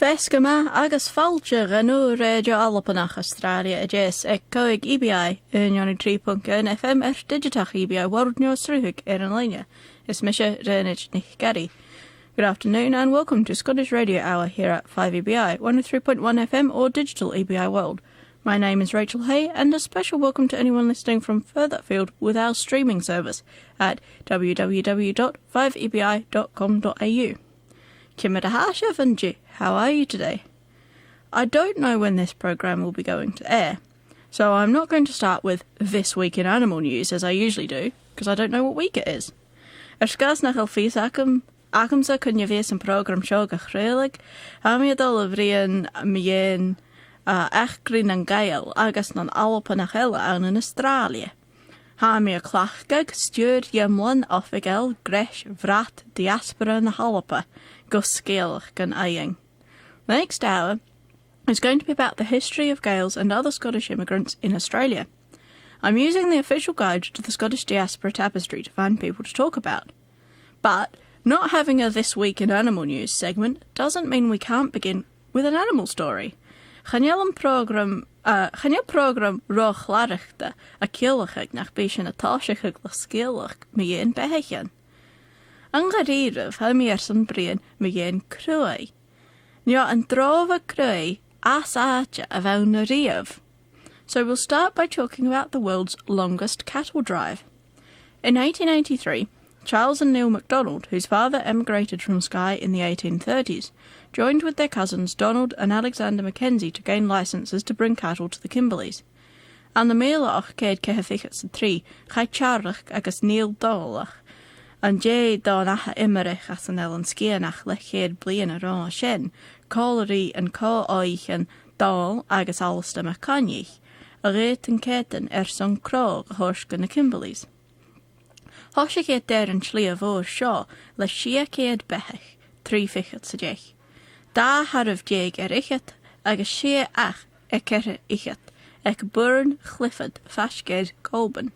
Fesgama agus fáilte Comunn Rèidio Albannach Astràilia-a-Deas ag coig EBI in 93.1 FM digitach EBI World News Rúhig an líne. Is Misha Renich Nich Gary. Good afternoon and welcome to Scottish Radio Hour here at 5EBI 103.1 FM or digital EBI World. My name is Rachel Hay and a special welcome to anyone listening from further afield with our streaming service at www.5ebi.com.au. How are you today? I don't know when this programme will be going to air, so I'm not going to start with This Week in Animal News as I usually do, because I don't know what week it is. Sgas nach elfís acamsa cynne fés an program seo go chréalaigh, hamiadol a bhríon mian echgrin an gael agus nan Albannach eile an in Australia. Hami a clachgag steward yemlan offigel gresh vrat diaspora na halapa gus scéalach gan aying. The next hour is going to be about the history of Gaels and other Scottish immigrants in Australia. I'm using the official guide to the Scottish Diaspora Tapestry to find people to talk about. But not having a This Week in Animal News segment doesn't mean we can't begin with an animal story. Chanel program roch larachta a ceolachig nach béisian atáisiachig le scéalach mi dhéon behéan. An garíirih ha mi san brian mi dhéon cruai. Nio an drófa cruai as áte a bhean na riamh. So we'll start by talking about the world's longest cattle drive. In 1883, Charles and Neil MacDonald, whose father emigrated from Skye in the 1830s, joined with their cousins Donald and Alexander Mackenzie to gain licenses to bring cattle to the Kimberleys. An na méleach céad ceithfichas an trí, chai Charach agus Neil Dólach, an dé dá natha imerich as an elan scianach le chéad blian a rá sin, cólarí an có áichan Dál agus Alistair MacConich, a réit an cétan son crog a thursca na Kimberleys. Thosaigh é déir an slí a bhór seo le siacéad bethach, trí fichad sa déich. Da harmh déag ichat agus sé ach ceithre ichat ag burn chliffad fascéad Goulburn.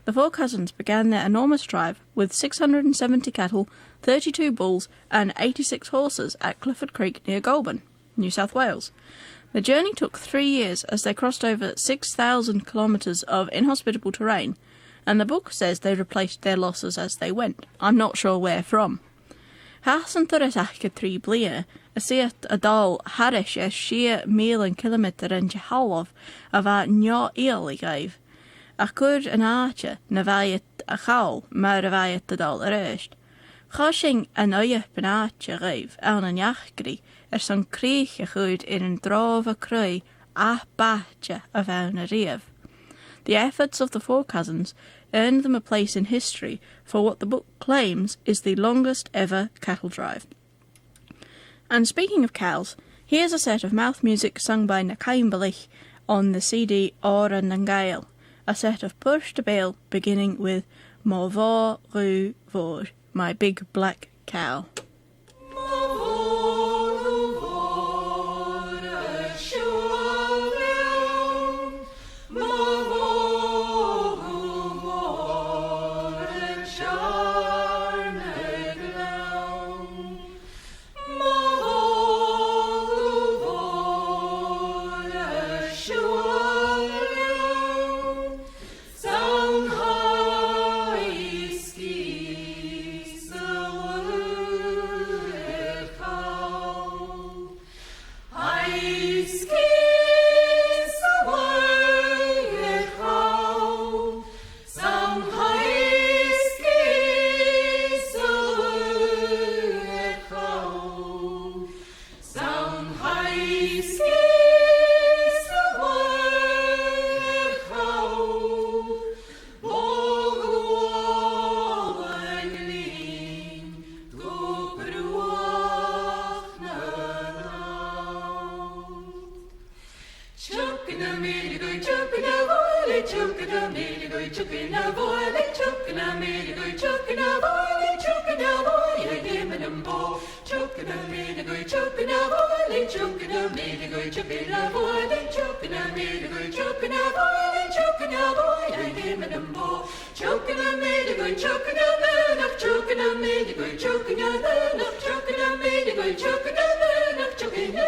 The four cousins began their enormous drive with 670 cattle, 32 bulls and 86 horses at Clifford Creek near Goulburn, New South Wales. The journey took 3 years as they crossed over 6,000 kilometres of inhospitable terrain, and the book says they replaced their losses as they went. I'm not sure where from. Has an tuairteach go 3 bliana, a siat a dal harish a sheer míle kilometre an jehalov a bheit neo íal gaibh. A cur an áte na bhaiad a chawl mar a bhaiad a dal a réist. Chosing an oiach ban áte gaibh an an jachgri san crích a chud in an drófa crui a báte a bhean a riamh. The efforts of the four cousins earned them a place in history for what the book claims is the longest ever cattle drive. And speaking of cows, here's a set of mouth music sung by na Caimbelich on the CD Óra na Gael, a set of push to bale beginning with Mo Vó Rú Vór, my big black cow. Choking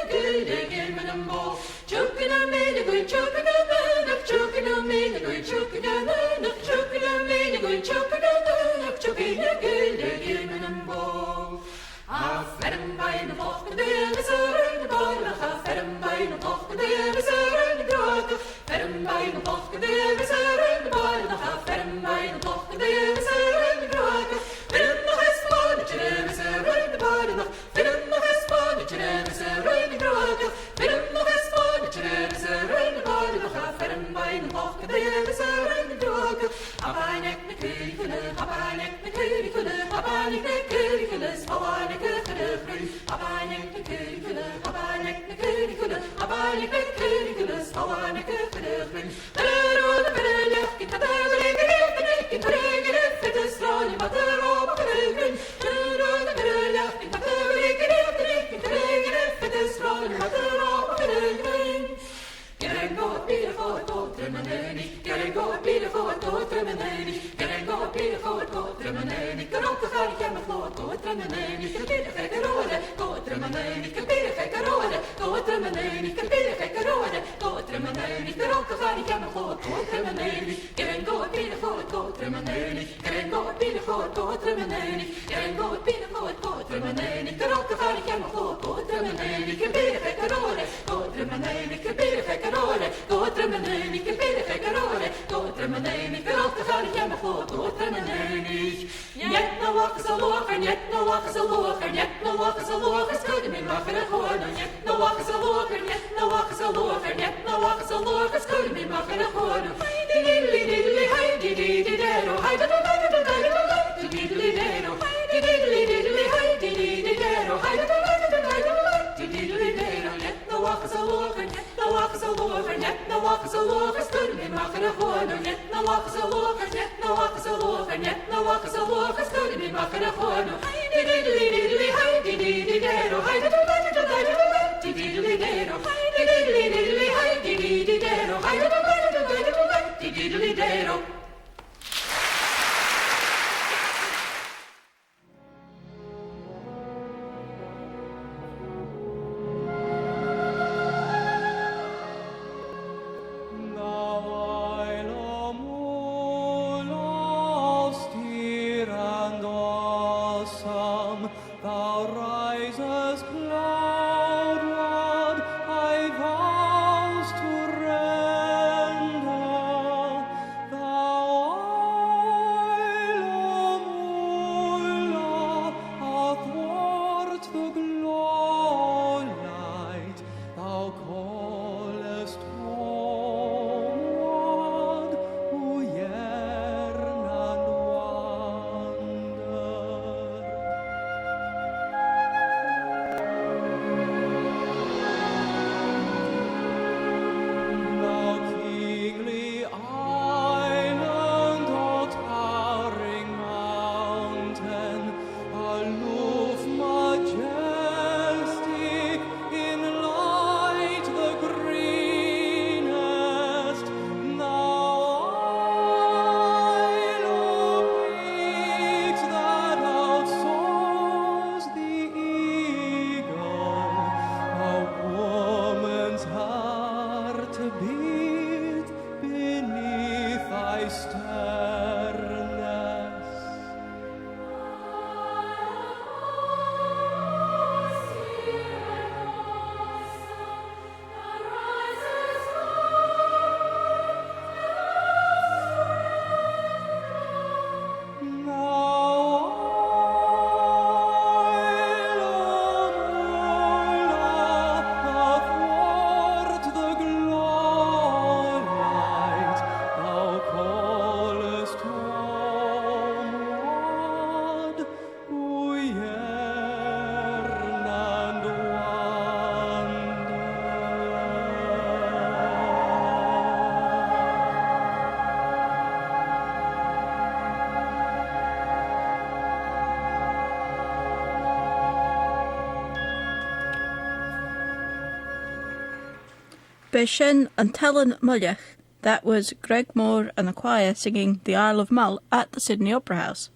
Bishin and Tellen Mullach. That was Greg Moore and the choir singing The Isle of Mull at the Sydney Opera House.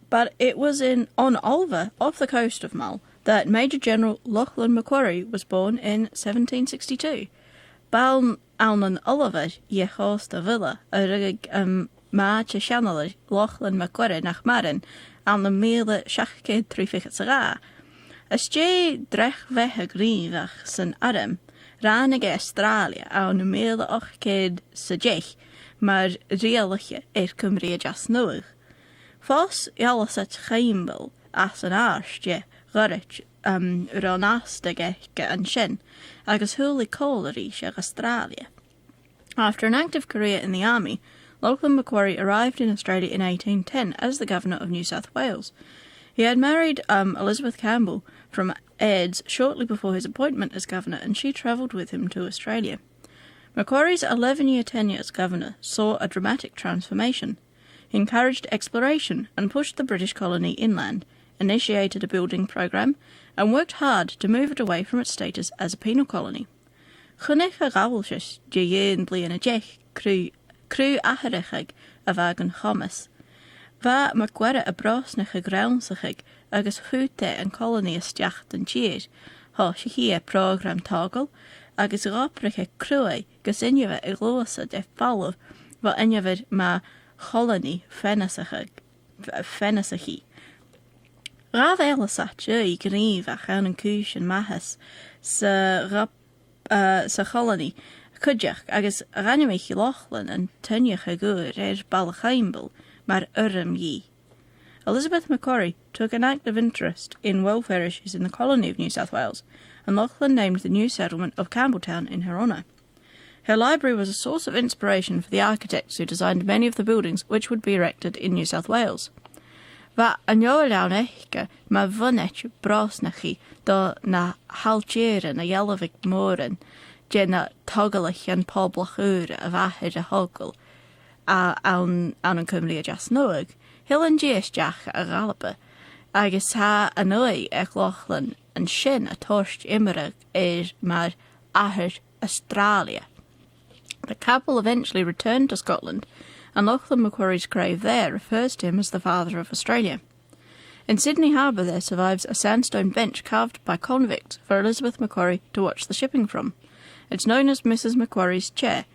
But it was on Ulva, off the coast of Mull, that Major General Lachlan Macquarie was born in 1762. Baln Alnan Oliver Yechos de Villa, a rig Maatje Shanneler Lachlan Macquarie nach Marin, an the Mele Shachke Trifich Sera. As dé drech bheithe gríomhach san Adam, Ránnig Astràilia an na 1810 mar réalacha Comunn Rèidio nuach. Fós ealas at chaimbal as an arste gharit ronasta an sin, agus húla cólarí ag Australia. After an active career in the army, Lachlan Macquarie arrived in Australia in 1810 as the Governor of New South Wales. He had married Elizabeth Campbell from Adelaide shortly before his appointment as Governor, and she travelled with him to Australia. Macquarie's 11-year tenure as Governor saw a dramatic transformation. He encouraged exploration and pushed the British colony inland, initiated a building programme, and worked hard to move it away from its status as a penal colony. Chynnych a gawlsys de yen blian a jech crw aharichig a vagan chomas. Va Macquarie a brosnach a graunsachig agus fute an colony isteacht an tíir, ho si hi a program toggle, agus raprich a crwy gus innewe a glosa de falov va innewe ma colony fenasachig. Rav elasach I gríomhach an an cúis an mahas sa colony cudjach agus ranimich Lachlan an tunnech a gur balachaimbal mar yi. Elizabeth Macquarie took an active interest in welfare issues in the colony of New South Wales, and Lachlan named the new settlement of Campbelltown in her honour. Her library was a source of inspiration for the architects who designed many of the buildings which would be erected in New South Wales. Va anjolaun eiche ma vunech brosnachi do na haltieren na jelvik moren, jena togelich an poblachur a vahid a hogel, an Comunn Rèidio nuach, hill jeach a galpe, agus ha anoi ag Lachlan an sin a torst immerag mar ahir Australia. The couple eventually returned to Scotland, and Lachlan Macquarie's grave there refers to him as the father of Australia. In Sydney Harbour there survives a sandstone bench carved by convicts for Elizabeth Macquarie to watch the shipping from. It's known as Mrs. Macquarie's chair,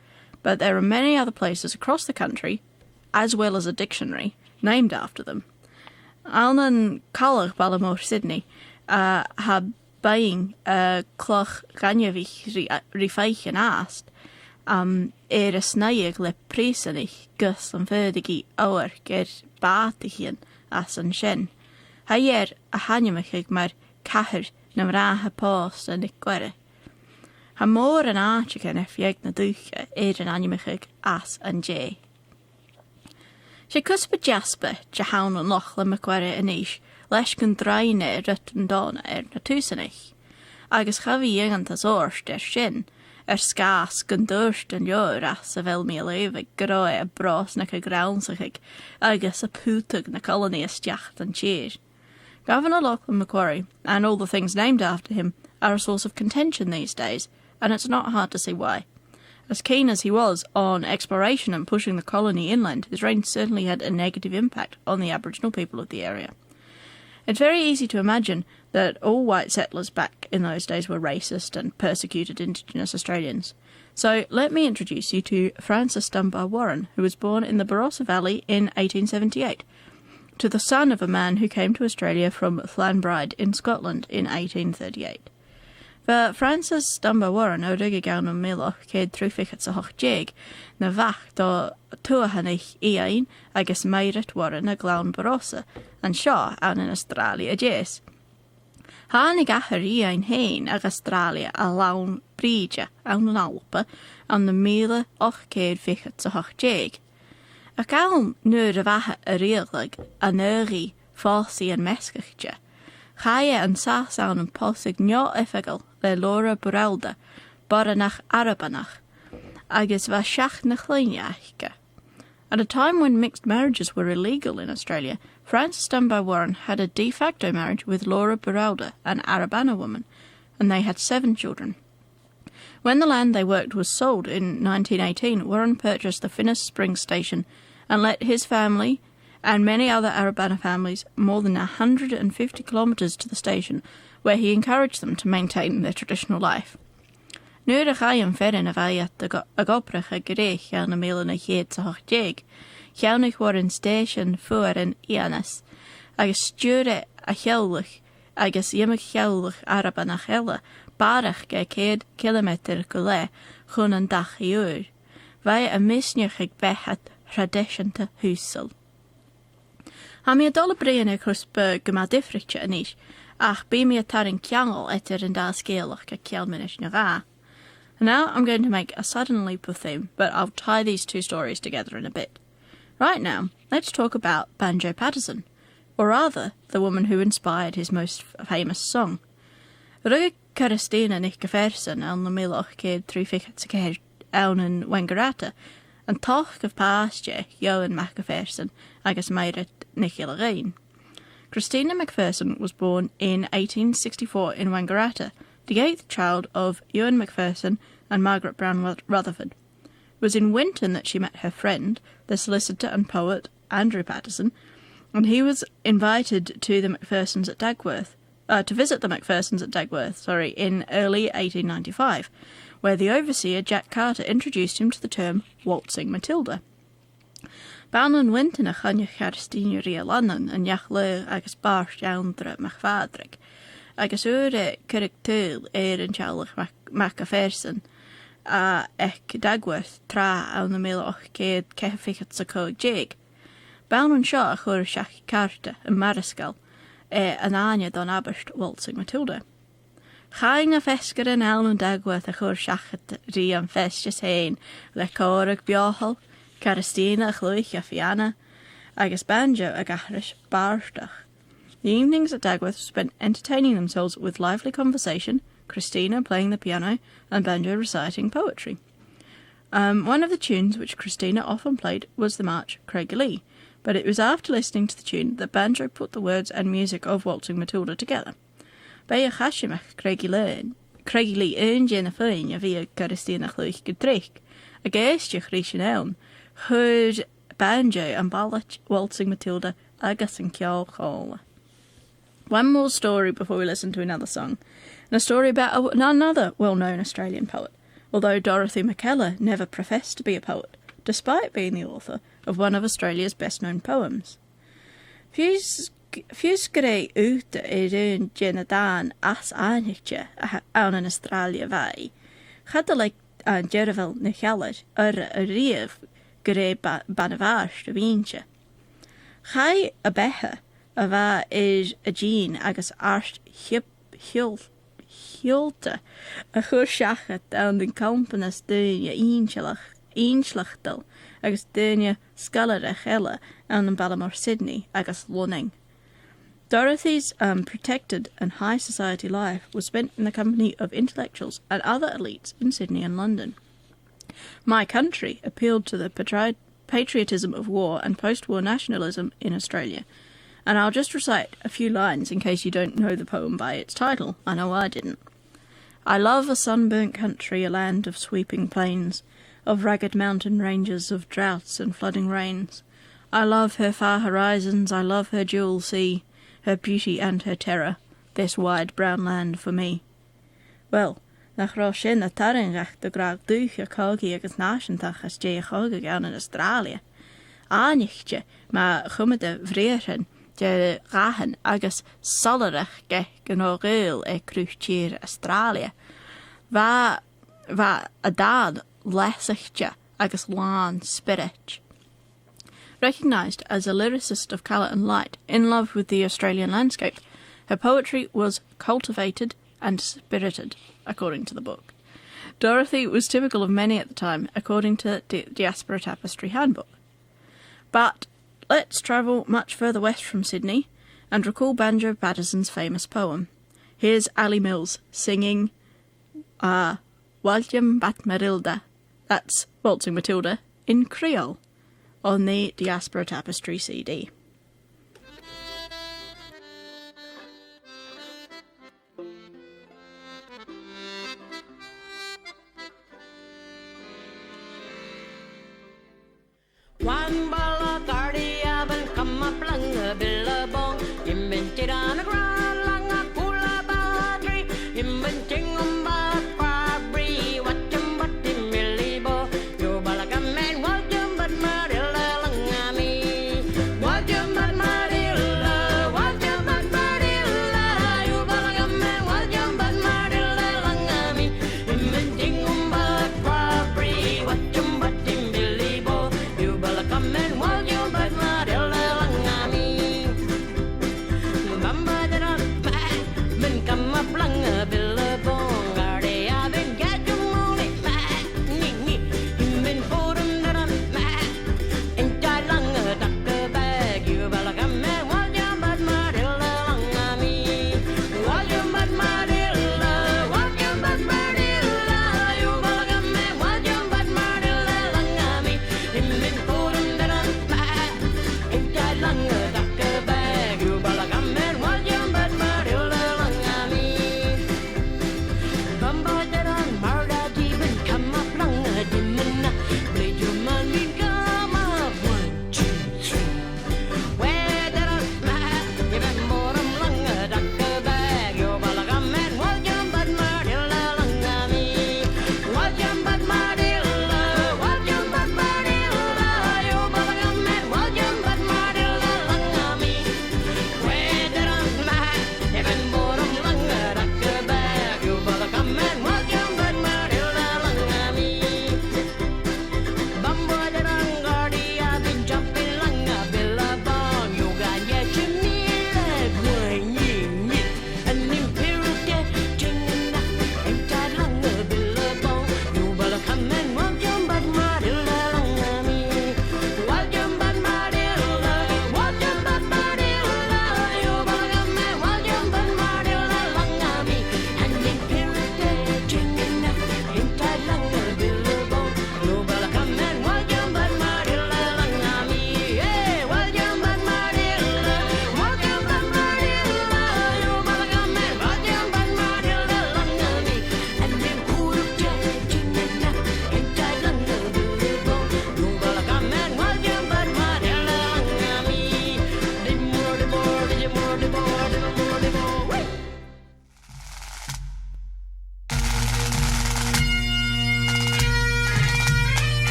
but there are many other places across the country, as well as a dictionary, named after them. Alnan Calach Ballamore Sydney ha buying cloch ganjavich rifeich an ast, a snaiag le prísanich gus an ferdigi ower ger bátichien as an sin. Ha a hanimachig mar cahir na mraha pós an igwere. Ha mór an áitigan fiag na dúcha an animachig as an jay. Se cuspa jaspa jahaun an Lachlan Macquarie aníis, leis gan draine rytn dona na túsanich. Agus chafi ygant as orst sin, skas gan dúrst an jór as a bhfuil mí leibh groi a brosnach a graunsachig, agus a pútag na colony isteacht an tíir. Governor Lachlan Macquarie, and all the things named after him, are a source of contention these days, and it's not hard to see why. As keen as he was on exploration and pushing the colony inland, his reign certainly had a negative impact on the Aboriginal people of the area. It's very easy to imagine that all white settlers back in those days were racist and persecuted Indigenous Australians. So let me introduce you to Francis Dunbar Warren, who was born in the Barossa Valley in 1878, to the son of a man who came to Australia from Llanbride in Scotland in 1838. For Francis Dunbar Warren o rygg gawn o'n miloch ced trwyffig at sa hoch jeg, na fach do tuahanich iain agus meiret Warren a glawn Barossa, and sio awn yn Australia-a-Deas. Han I gachar iain hein ag Australia a lawn bríja awn yn Alpa an na 1840 at sa hoch jeg. Ac awn nŵr y fath a rialag a nyrgi ffosi yn mesgachja. Chaya an sas awn yn posig nio effegal le Laura Buralda, Boranach Albannach, agus va siach na chleiniachga. At a time when mixed marriages were illegal in Australia, Francis Dunbar Warren had a de facto marriage with Laura Buralda, an Arabana woman, and they had 7 children. When the land they worked was sold in 1918, Warren purchased the Finnis Springs station and let his family and many other Arabana families more than 150 kilometres to the station, where he encouraged them to maintain their traditional life. Nuair a chaim ferin a bhaiat a goprach a gréich an na 1880, cheannach Warren station fuair in Ianas, agus stúre a cheolach agus dhéimeh cheolach Albannach eile, barach ge 100 kilometr go le chun an dachaí úr. Bheith a misneach ag bechat tradiisianta húsal. Ha mi a dola brianna chuspa go má difricte aníis, ach bí mi a tarin ceangal etir an dá scéalach go cealminis na rá. Now I'm going to make a sudden leap of theme, but I'll tie these two stories together in a bit. Right now, let's talk about Banjo Paterson, or rather, the woman who inspired his most famous song. Rugg Christina Nick Gefferson an na milach céad trí ficha sa céir ann an Wangaratta, an toch of pasture Johan McPherson agus Meiret Nicola Rain. Christina McPherson was born in 1864 in Wangaratta, the eighth child of Ewan McPherson and Margaret Brown Rutherford. It was in Winton that she met her friend, the solicitor and poet Andrew Paterson, and he was invited to the McPhersons at Dagworth, to visit the McPhersons at Dagworth, in early 1895, where the overseer Jack Carter introduced him to the term waltzing Matilda. Ban an Winton a chanja Christina Rèidio Albannach an le agus barst jaundra machfadrig, agus ure currictúil an tealach McPherson ec Dagworth tra an na milach céad cefichat sa cóg jig. Ban an seo a chur seach carta an mariscal an aine don aberst waltzing Matilda. Chaing a fescar an awn an Dagworth a chur seachat rí an festis hain le córag beohol, Christina a chluich a fianna, agus banjo a gahrish barstach. The evenings at Dagworth were spent entertaining themselves with lively conversation, Christina playing the piano and Banjo reciting poetry. One of the tunes which Christina often played was the march Craigie, but it was after listening to the tune that Banjo put the words and music of Waltzing Matilda together. Bei a chashimach Craigie ein jena fein a via Christina chluich gedrich, a geistich rishin elm, heard Banjo and ballad Waltzing Matilda agus an ceol chola. One more story before we listen to another song, and a story about another well-known Australian poet, although Dorothy McKellar never professed to be a poet, despite being the author of one of Australia's best-known poems. Fius greu ute un genadan as aanhichtje aan an Australia vai. Gadelijk aan Jervel Nicheller a rief greu banavash de wientje. Gai a behe a va is a jean agus arst hilte a chursachat aan den kampenas dunje einslachtel agus dunje skalere helle aan den Ballamore Sydney agus Lunning. Dorothy's protected and high society life was spent in the company of intellectuals and other elites in Sydney and London. My Country appealed to the patriotism of war and post-war nationalism in Australia, and I'll just recite a few lines in case you don't know the poem by its title. I know I didn't. I love a sunburnt country, a land of sweeping plains, of ragged mountain ranges, of droughts and flooding rains. I love her far horizons, I love her jewel sea, her beauty and her terror, this wide brown land for me. Well, nach rá sin a tarinrecht de graag duch a cogi agus náisiantach as dé choga gan in Australia. Ánichtje, ma chummede vreeren, de rahen agus salarach ge genoréil cruchtier Australia. Va a dad lesichtje agus lán spirit. Recognised as a lyricist of colour and light, in love with the Australian landscape, her poetry was cultivated and spirited, according to the book. Dorothy was typical of many at the time, according to the Diaspora Tapestry Handbook. But let's travel much further west from Sydney and recall Banjo Paterson's famous poem. Here's Ali Mills singing Waltzing Matilda, that's Waltzing Matilda, in Creole, on the Diaspora Tapestry CD. One ball of cardia and come up lang a billabong, invented on the ground lang a cooler battery, inventing on back fabri, what jump but the millibo, you balaga man, what jump but Marilla lang a me, what jump but Marilla, you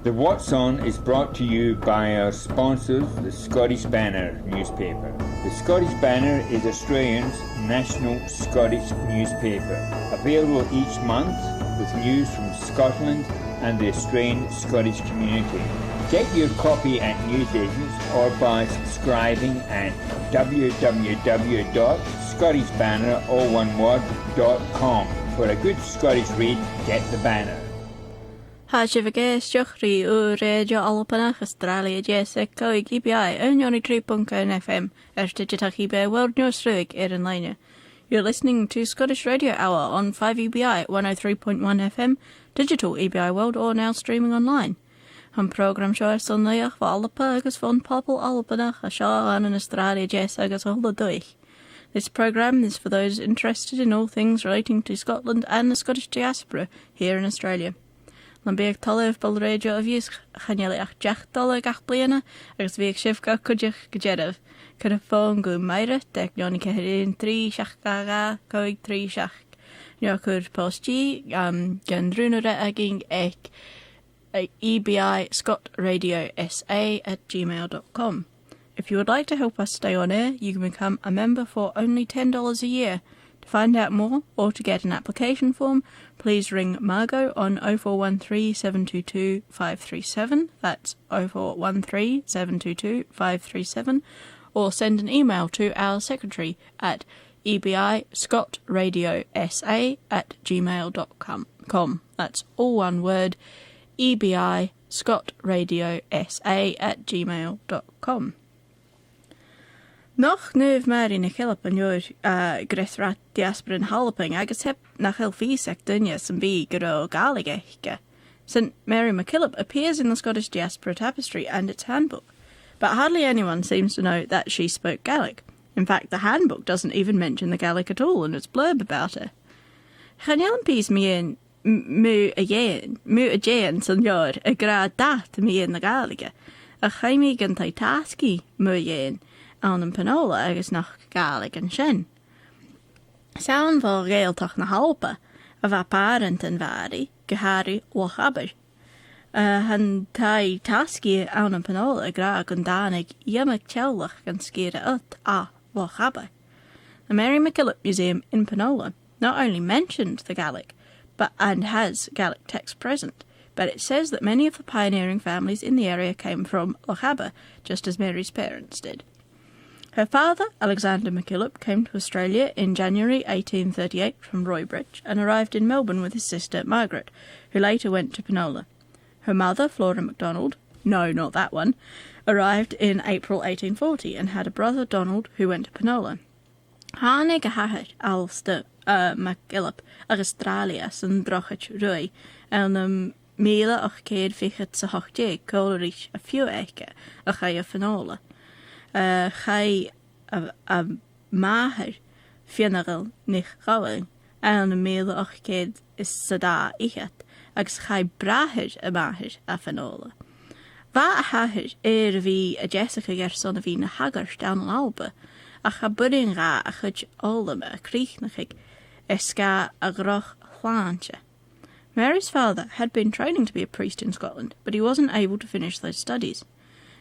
The What's On is brought to you by our sponsors, the Scottish Banner newspaper. The Scottish Banner is Australia's national Scottish newspaper, available each month with news from Scotland and the Australian Scottish community. Get your copy at newsagents or by subscribing at www.scottishbanner.com. For a good Scottish read, get the Banner. Ha si fagéisteach Rèidio Albannach Astràilia-a-Deas coig EBI yn 93.1 FM digitach EBI World News Rwyg an line. You're listening to Scottish Radio Hour on 5EBI 103.1 FM, digital EBI World or now streaming online. An program seo sonnaíoch fa Alpa agus von pobl Albannach a seo an Astràilia-a-Deas agus all the duich. This program is for those interested in all things relating to Scotland and the Scottish diaspora here in Australia. Lan beag talamh bal radio a bhíos chaneala ach deach dala gach bliana agus bhíag sibh ga cuideach go deireadh chur a fón go maire de neonig ceithrín 3 seach gaga coig 3 seach. Neo chur postí gan drúnare aging ag EBI Scott Radio SA at gmail.com. If you would like to help us stay on air, you can become a member for only $10 a year. To find out more or to get an application form, please ring Margot on 0413 722 537, that's 0413 722 537, or send an email to our secretary at ebiscotradiosa at gmail.com. That's all one word, ebiscotradiosa at gmail.com. Noch nuv Mary Nicillip an your grethrat diasporan halping, agus hep nach helfisek dunya some be gro galigeke. St. Mary MacKillop appears in the Scottish Diaspora Tapestry and its handbook, but hardly anyone seems to know that she spoke Gaelic. In fact, the handbook doesn't even mention the Gaelic at all in its blurb about her. Chanel pís mi mu a jen senor a gra dat mi in the Gaelige, a chaimi gan tai taski mu jen. An panola agus nach Gaelic an sin. Saun vol réaltach na halpa, a bha parent an vari, gehari wachaber. Han tai taski an panola gra gan danig yamach tjellach gan skira ut a wachaber. The Mary MacKillop Museum in Panola not only mentioned the Gaelic, and has Gaelic text present, but it says that many of the pioneering families in the area came from Lochaber, just as Mary's parents did. Her father, Alexander MacKillop, came to Australia in January 1838 from Roybridge and arrived in Melbourne with his sister Margaret, who later went to Panola. Her mother, Flora MacDonald, no, not that one, arrived in April 1840 and had a brother, Donald, who went to Panola. Hánig a hathir Alsta MacKillop agus Australia san drochach rui an míle ach céad fichat sa hochté cólarich a fiú eice a chai a Panola. Chai a máthir fianaril nich gáing an míle ach céad is sadá ichat agus chai brathir a máthir a Panola. Bha a hathir bhí a Jessica ger son a bhí na hagart down an Alba, a cha burin ra a chud ólam a críchnachig esca a groch chláinte. Mary's father had been training to be a priest in Scotland, but he wasn't able to finish those studies.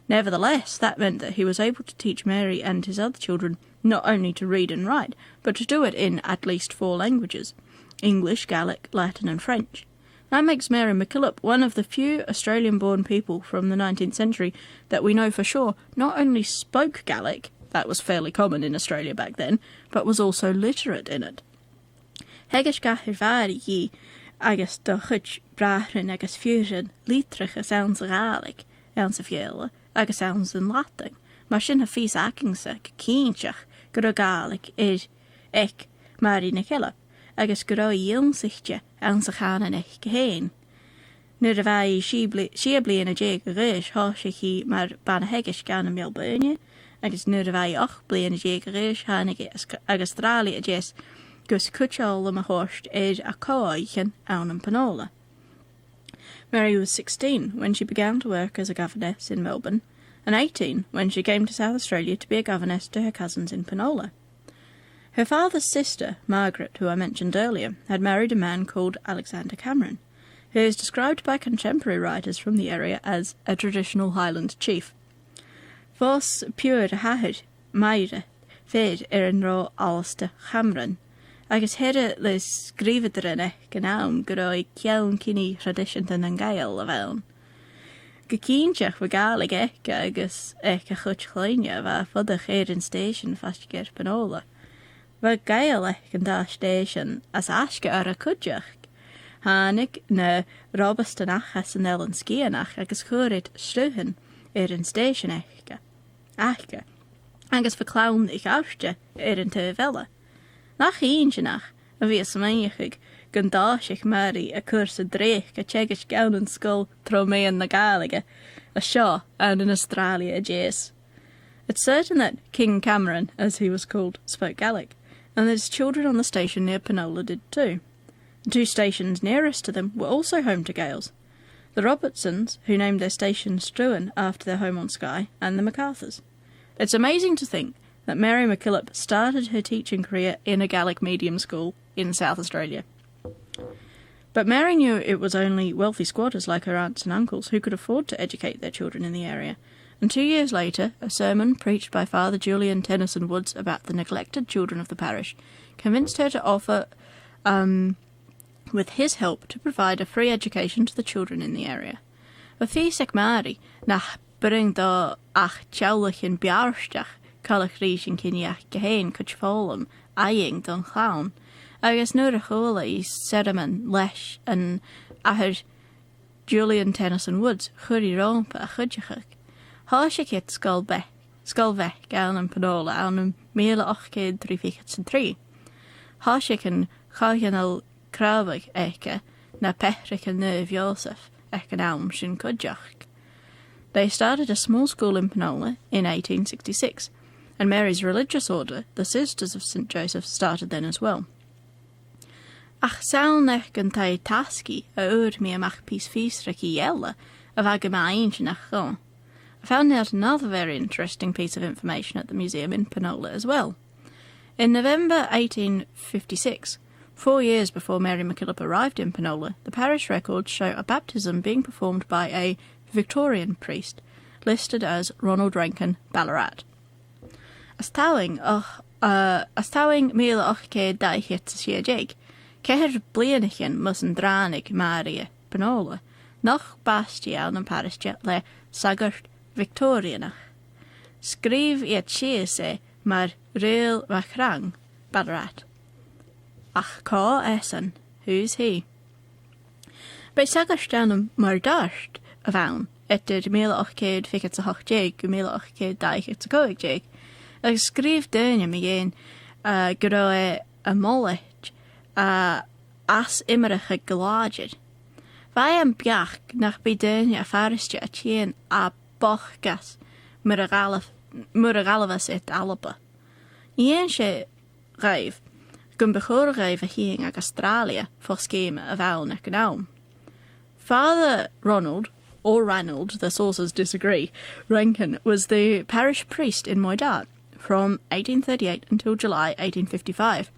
Nevertheless, that meant that he was able to teach Mary and his other children not only to read and write, but to do it in at least 4 languages: English, Gaelic, Latin and French. That makes Mary MacKillop one of the few Australian-born people from the 19th century that we know for sure not only spoke Gaelic, that was fairly common in Australia back then, but was also literate in it. Hegas gahir vari yi agus do chud brahrin agus furin litrich a sounds Gaelic, ans a fiele, agus sounds in Latin, mar sin ha fís akingsa cínseach gur Gaelic ec Mary MacKillop, agus gur dhéonsichte ans a chanan ec gehéin. Nuair a bhai si blian a dé go réis háise hí mar ban hegas gan am Melbourne, agus nuair a bhai 8 blian a dé go réis hánig agus Australia-a-Deas gus cúteáil am a hórst a cóáichan an an Panola. Mary was 16 when she began to work as a governess in Melbourne, and 18 when she came to South Australia to be a governess to her cousins in Panola. Her father's sister, Margaret, who I mentioned earlier, had married a man called Alexander Cameron. who is described by contemporary writers from the area as a traditional Highland chief. Fos pure hahid, maire, fed an ró alsta chamran, agus here le scrífadrine gnáam go raibh ceann cinní tradiisianta an Gael a bheann. Go cínteach bh Gaeilge eice agus eice chut chláine bheit fudach an station fascigur Panola. Bheit Gael eic an dá station as asce ar a cuideach. Hánig na robbestanach san Ellen scíanach agus chuirid slúhan an station eice. Aice. Agus bh clán ich áiste an tu bhela. Nach íonsinach a bhí smaíochuig gon dáiseach marí a cursa dréich go teagas gawn an scoil troméan na Gaeilge, a seo and in Australia-a-Deas. It's certain that King Cameron, as he was called, spoke Gaelic, and that his children on the station near Panola did too. The two stations nearest to them were also home to Gaels. The Robertsons, who named their station Struan after their home on Skye, and the MacArthurs. It's amazing to think that Mary MacKillop started her teaching career in a Gaelic medium school in South Australia. But Mary knew it was only wealthy squatters like her aunts and uncles who could afford to educate their children in the area, and 2 years later, a sermon preached by Father Julian Tennyson Woods about the neglected children of the parish convinced her to offer, with his help, to provide a free education to the children in the area. A fiesach Mary, nach bring da ach tjaulich in biarstach, callach riechen kiniach geheen kuch fólum, aying don clown, agus nuair a chola I sediment leis an ahir Julian Tennyson Woods chuirí rompa a chuideachach. Há sé cit scoil bheith gan an Panola an 1833. Há sé an chaithanal crabhaigh eice na Petrich and Nerv Joseph ec an am sin cuideach. They started a small school in Panola in 1866, and Mary's religious order, the Sisters of St. Joseph, started then as well. Ach sawl nech gan tai taski a ur mi amach pís físraki yella of agamain nach. I found out another very interesting piece of information at the museum in Panola as well. In November 1856, 4 years before Mary MacKillop arrived in Panola, the parish records show a baptism being performed by a Victorian priest, listed as Ronald Rankin, Ballarat. As towing 1860, ceir blianachin mus an dránig Maria Panola, nach bastian an paristia le sagart Victorianach. Scríb iad siase mar réal machrang, Ballarat. Ach cá esan, who's he? Bei sagastan mar dasht a bhaun, etter 1858 go 1859, agus scríb daine mi géin go raibh a mollet as immerige geláidir. Bhí an beach nach bí daine a fariste a tían a bochgas mur a galvas et alba. Íon sé raibh gon bechor raibh a híing ag Australia for scéime a bhaun ag an am. Father Ronald, or Ranald, the sources disagree, Rankin was the parish priest in Moydart from 1838 until July 1855,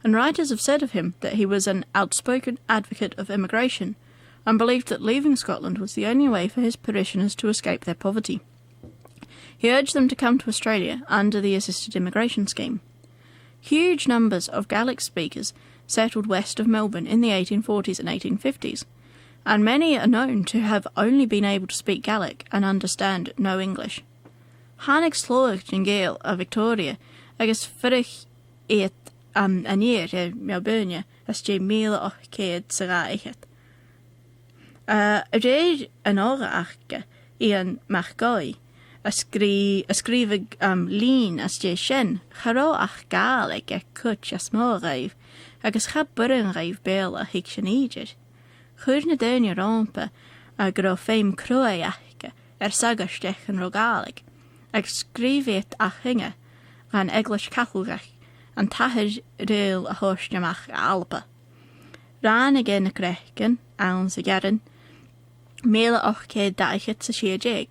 and writers have said of him that he was an outspoken advocate of immigration and believed that leaving Scotland was the only way for his parishioners to escape their poverty. He urged them to come to Australia under the assisted immigration scheme. Huge numbers of Gaelic speakers settled west of Melbourne in the 1840s and 1850s, and many are known to have only been able to speak Gaelic and understand no English. Hánig slóach in Gael a Victoria agus firich éit aníir Melbourne as dé 1890. A réir an ára achge íon Machgói a scríbh lín as dé sin charó ach Gaelic e cwt as mó raibh agus cha burin raibh béal a hic sin idir. Chúr na daine rompa a gro féim crua achge sagastech an Gaelic ag scríbhéit a hinge gan Eglish Cathelgach an tahir réal a hóisteamach alpa. Rán agé na crechgan an sa garan 1860.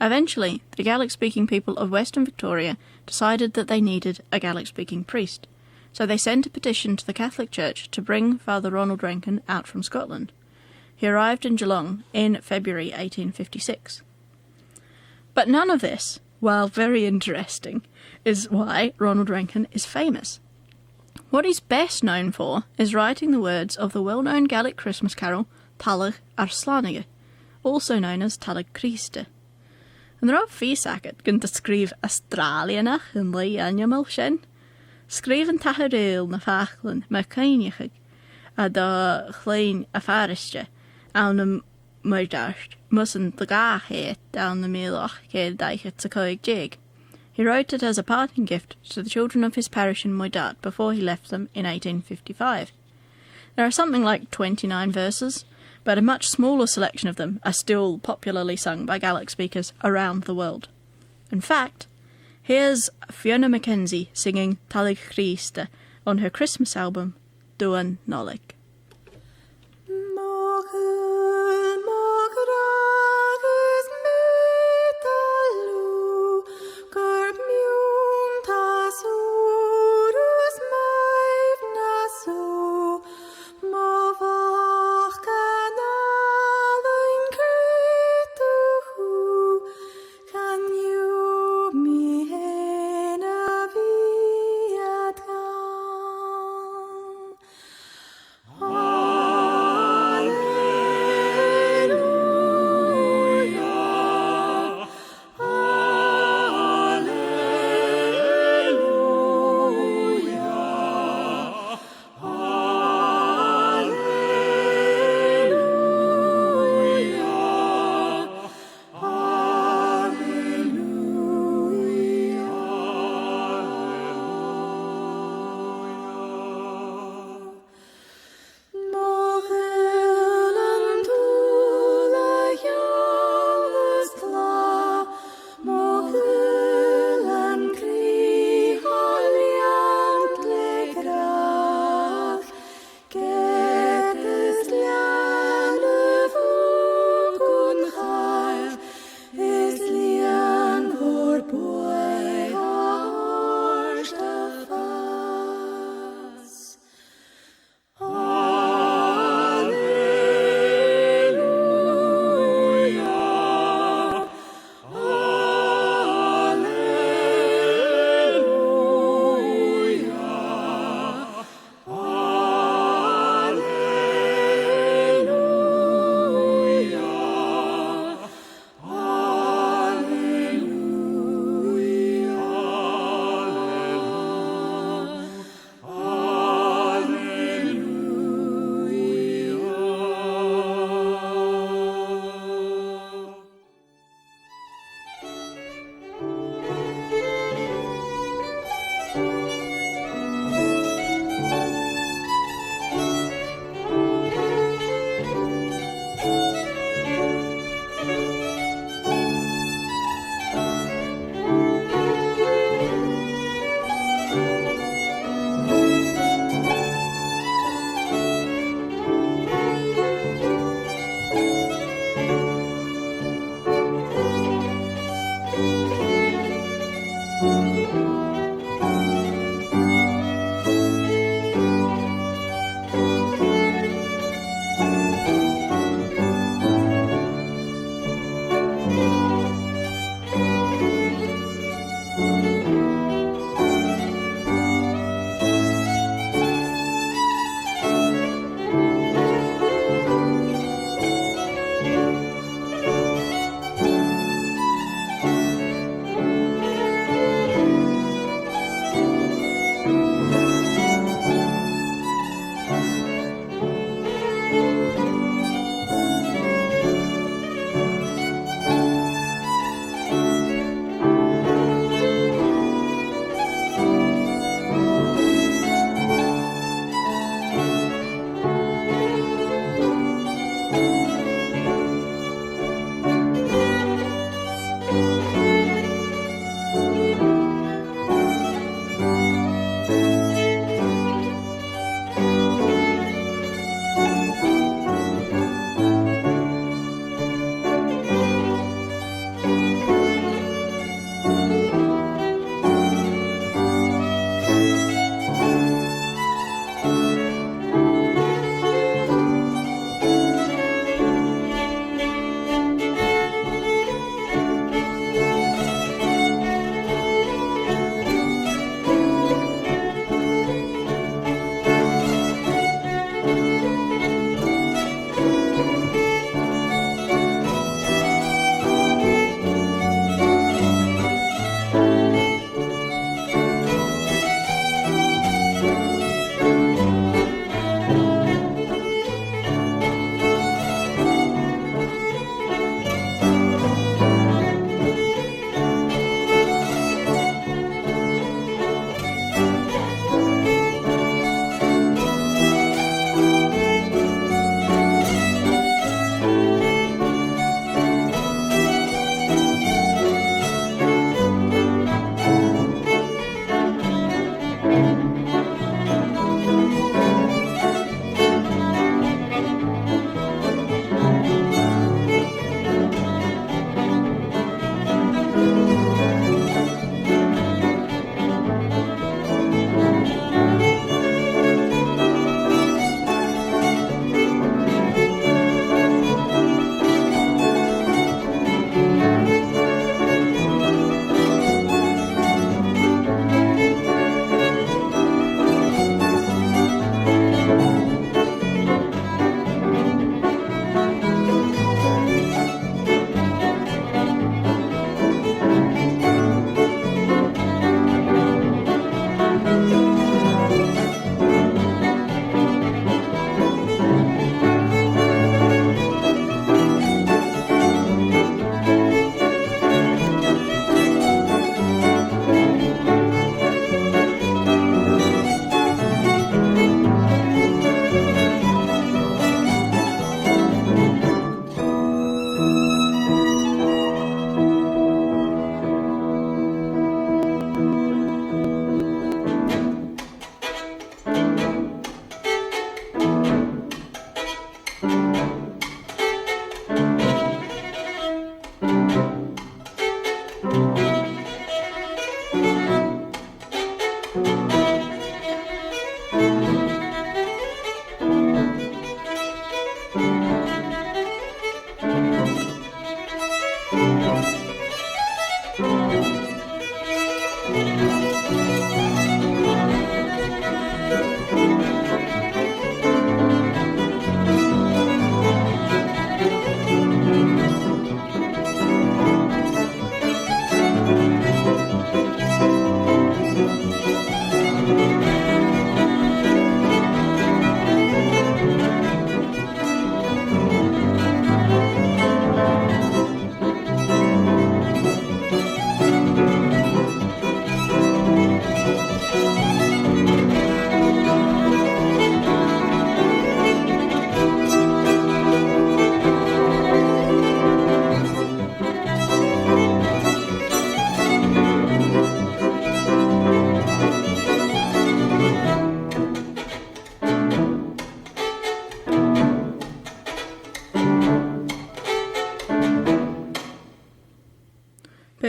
Eventually, the Gaelic-speaking people of Western Victoria decided that they needed a Gaelic-speaking priest, so they sent a petition to the Catholic Church to bring Father Ronald Rankin out from Scotland. He arrived in Geelong in February 1856. But none of this, while very interesting, is why Ronald Rankin is famous. What he's best known for is writing the words of the well-known Gaelic Christmas carol Tailg Arslanige, also known as Tailg Christe. And there are físagat gan describe Australianach yn lei animal sin. Scriven taharil na fachlin me cainiachig a da chlein a fariste an na moidart mussen the gach down the mealach céad daichet sa coig jig. He wrote it as a parting gift to the children of his parish in Moidart before he left them in 1855. There are something like 29 verses, but a much smaller selection of them are still popularly sung by Gaelic speakers around the world. In fact, here's Fiona Mackenzie singing Tailg Christe on her Christmas album, Duan Nolig.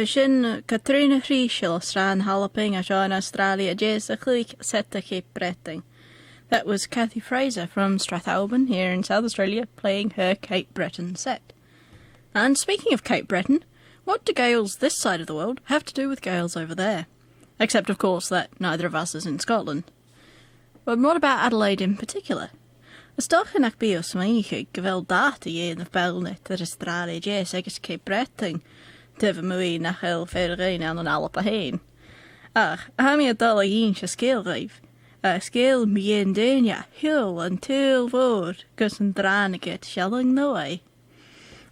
Sin Katrina Rèidio Albannach Astràilia-a-Deas a chluich seta Cape Breton. That was Kathy Fraser from Strathalban here in South Australia playing her Cape Breton set. And speaking of Cape Breton, what do Gaels this side of the world have to do with Gaels over there? Except, of course, that neither of us is in Scotland. But what about Adelaide in particular? Ystolch yn ac bios mae chi gyfel data un of belnet yr Astràilia-a-Deas agos Cape Breton, tyf mwy nach el fergein an an alpa heen. Ach, hami a dal un sy sgil raif. A sgil mi un dynia, hill and til fod, gos yn dran get shelling no way.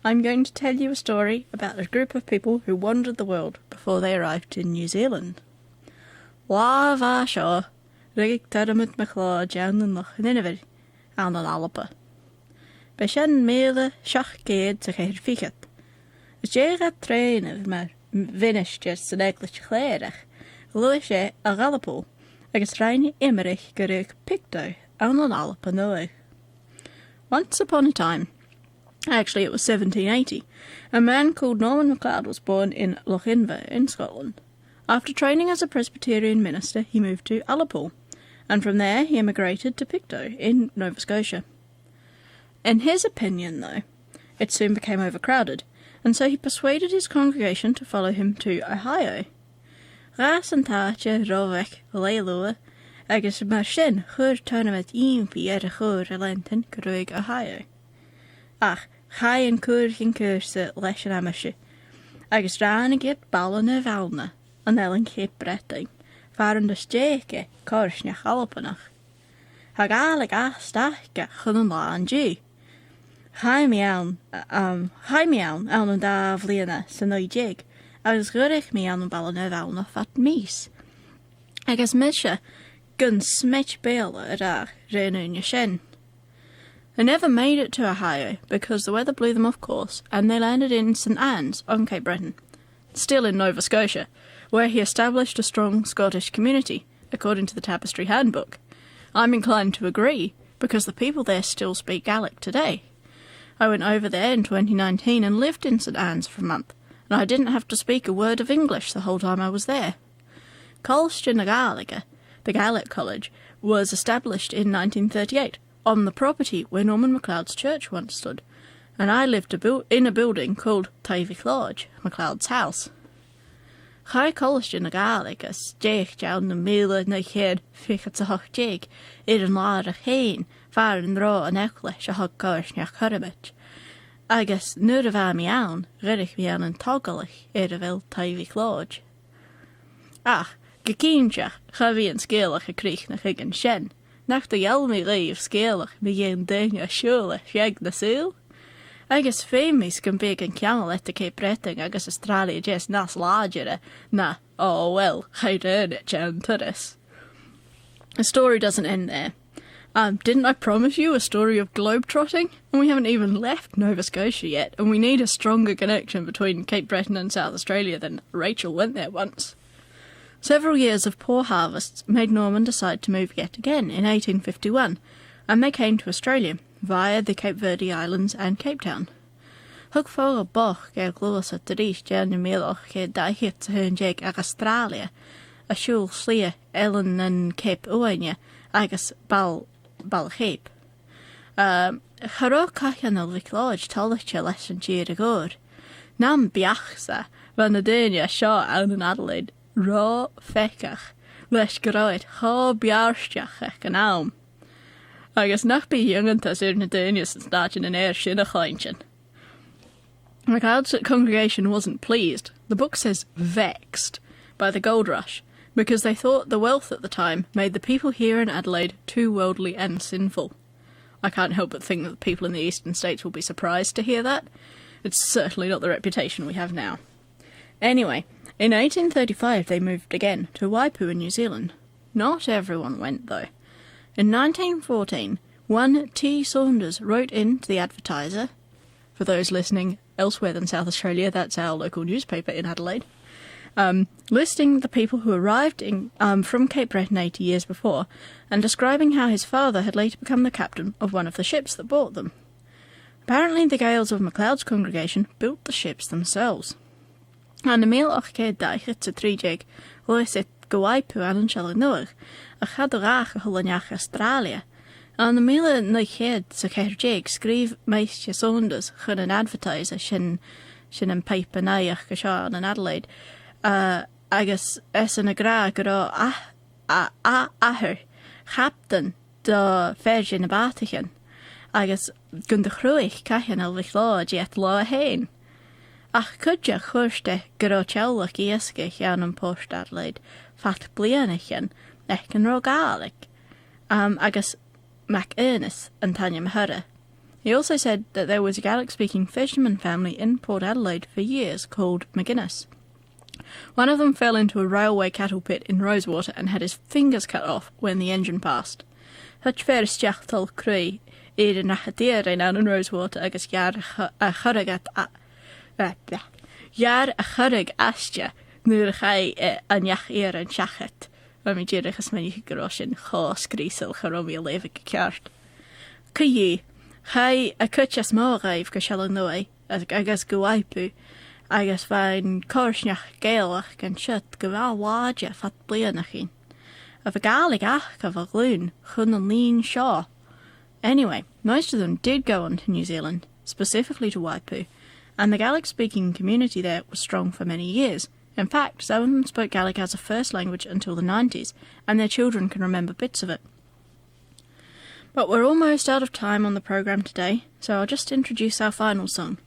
I'm going to tell you a story about a group of people who wandered the world before they arrived in New Zealand. Wa va sio, rig termut maclaw jawn yn loch yn unifyd, an an alpa. Beshen meile siach geed to geir figet. Is je gaat trainen maar finish just yn eglich chlerach, glwys e a galapol, agos rhain imerich gyrwg picto an an alpa noe. Once upon a time, actually it was 1780, a man called Norman MacLeod was born in Lochinver in Scotland. After training as a Presbyterian minister, he moved to Ullapool, and from there he emigrated to Pictou in Nova Scotia. In his opinion, though, it soon became overcrowded, and so he persuaded his congregation to follow him to Ohio. Ras an táte rovech leilua, agus mar sin chur tournament impi a chur a lentin grúig Ohio. Ach, chai an cúrchin cursa leis an amashe, agus rán get ballan a valna, an ellen Cape Breton, faran de steke korsnach Albannach. Hag alig astachke chun an lá Jew. Chaim iawn an da vliana sy'n o'i jig, agus gyrich mi an ballan y fawn o fat mis. Agus misha, gun smich baila ar rhaen shin. They never made it to Ohio because the weather blew them off course, and they landed in St Anne's on Cape Breton, still in Nova Scotia, where he established a strong Scottish community, according to the Tapestry Handbook. I'm inclined to agree, because the people there still speak Gaelic today. I went over there in 2019 and lived in St Anne's for a month, and I didn't have to speak a word of English the whole time I was there. Colegh na Gaeilge, the Gaelic College, was established in 1938 on the property where Norman MacLeod's church once stood, and I lived in a building called Taoific Lodge, MacLeod's house. Chai Colegh na Gaeilge steich down the mile na chéad fichat a hoch jig, an láir a chéin, far an rá an eclis a hog corsneach churabit. Agus nuair a bheith mi ann, ridich mi an togalich a bhil Taoific Lodge. Ach, gecínseach, chahí an scéalach a crích na chigan sin, nach de jelmi leif scéalach mi gén daine a siúla fiag na súl. Agus fémis gan big an ceanal at the Cape Breton agus Astràilia-a-Deas nas láidere na, oh well, chaid it jan turis. The story doesn't end there. Didn't I promise you a story of globetrotting? And we haven't even left Nova Scotia yet, and we need a stronger connection between Cape Breton and South Australia than Rachel went there once. Several years of poor harvests made Norman decide to move yet again in 1851, and they came to Australia via the Cape Verde Islands and Cape Town. Hug fóga boch gael glwys o dris jan y milwch ge daithit hyn jeg ag Australia, a siúl slia elen yn Cape Owania agus Balchape. Charo cachan o liclodge tolich leis an tír a gŵr. Nam biachsa van y dynia sio awn yn Adelaide, rá fecach, leis gyroed cho biarstiach ag an awm. Agus nach bí jongantas na dynia sy'n startin yn sin a chaintsin. MacLeod's congregation wasn't pleased. The book says vexed by the gold rush, because they thought the wealth at the time made the people here in Adelaide too worldly and sinful. I can't help but think that the people in the eastern states will be surprised to hear that. It's certainly not the reputation we have now. Anyway, in 1835 they moved again to Waipu in New Zealand. Not everyone went, though. In 1914, one T. Saunders wrote in to the Advertiser. For those listening elsewhere than South Australia, that's our local newspaper in Adelaide, listing the people who arrived from Cape Breton 80 years before, and describing how his father had later become the captain of one of the ships that brought them. Apparently the Gaels of MacLeod's congregation built the ships themselves. An na 1823 lois it goaipu an an sell nuach, a chadorach a Hollanach Australia. An na 1918 scríb meistje Saunders chun an advertiser sin an pipe naiach go seo an Adelaide, agus an a gra go ahir chaptan do fergin na bátichin, agus gun de chruich caian al lich lá jet lá a hain. Ach cudja chuirste go teallach iasca an an post Adelaide fat blianachin ec an Gaelic, agus Mac Ernest and Tanya Mahara. He also said that there was a Gaelic-speaking fisherman family in Port Adelaide for years called McGuinness. One of them fell into a railway cattle pit in Rosewater and had his fingers cut off when the engine passed. Hutch fer stiachtal creu i'r nachadir ein an Rosewater agus jaar a chyrrig astia nu'r chai anjach i'r an siachet. Mae mi dyrach as mynd i gyrosyn chos grisel charomi a lefig ciart. Cyi, chai a cwtjas mawraif gysial yn nwy, agus gwaipu, agus fain corsnach gaelach gan siat gyfal wadja fat blianach un. A fy Gaelig ach of a glún chun an lean shaw. Anyway, most of them did go on to New Zealand, specifically to Waipu, and the Gaelic-speaking community there was strong for many years. In fact, some of them spoke Gaelic as a first language until the 90s, and their children can remember bits of it. But we're almost out of time on the programme today, so I'll just introduce our final song.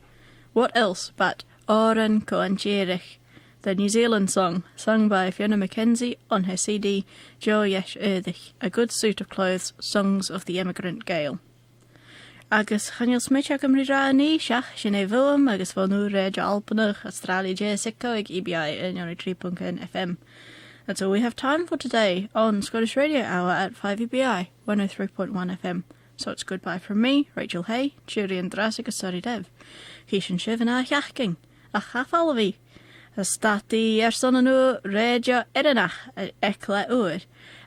What else but Oran Coanchirich, the New Zealand song, sung by Fiona Mackenzie on her CD Jo Yesh Erdich, a good suit of clothes, songs of the emigrant Gael. Agus chanil smitja Cymru ra ni, siach sy'n ei fwym, agus Comunn Rèidio Albannach Astràilia-a-Deas EBI in 93.1 FM. That's all we have time for today on Scottish Radio Hour at 5EBI 103.1 FM. So it's goodbye from me, Rachel Hay, Jury and Drasig Sorry Dev. Hishin Shivan a Chachking, a Chafalavi. A stati son nhw Radio Edenach Ekle Ur.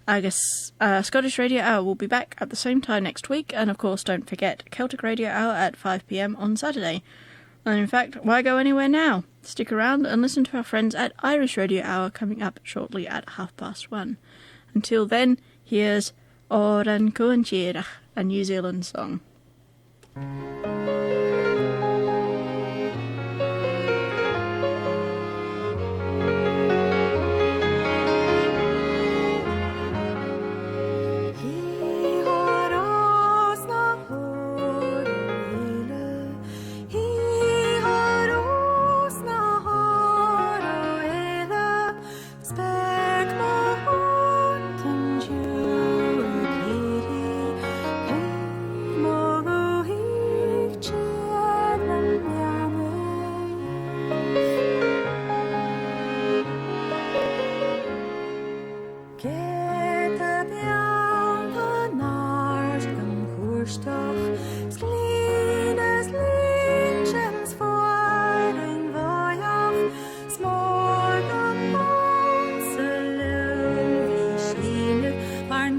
Agus Scottish Radio Hour will be back at the same time next week, and of course don't forget Celtic Radio Hour at 5 PM on Saturday. And in fact, why go anywhere now? Stick around and listen to our friends at Irish Radio Hour coming up shortly at 1:30. Until then, here's Oran Coanchirach, a New Zealand song.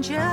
Just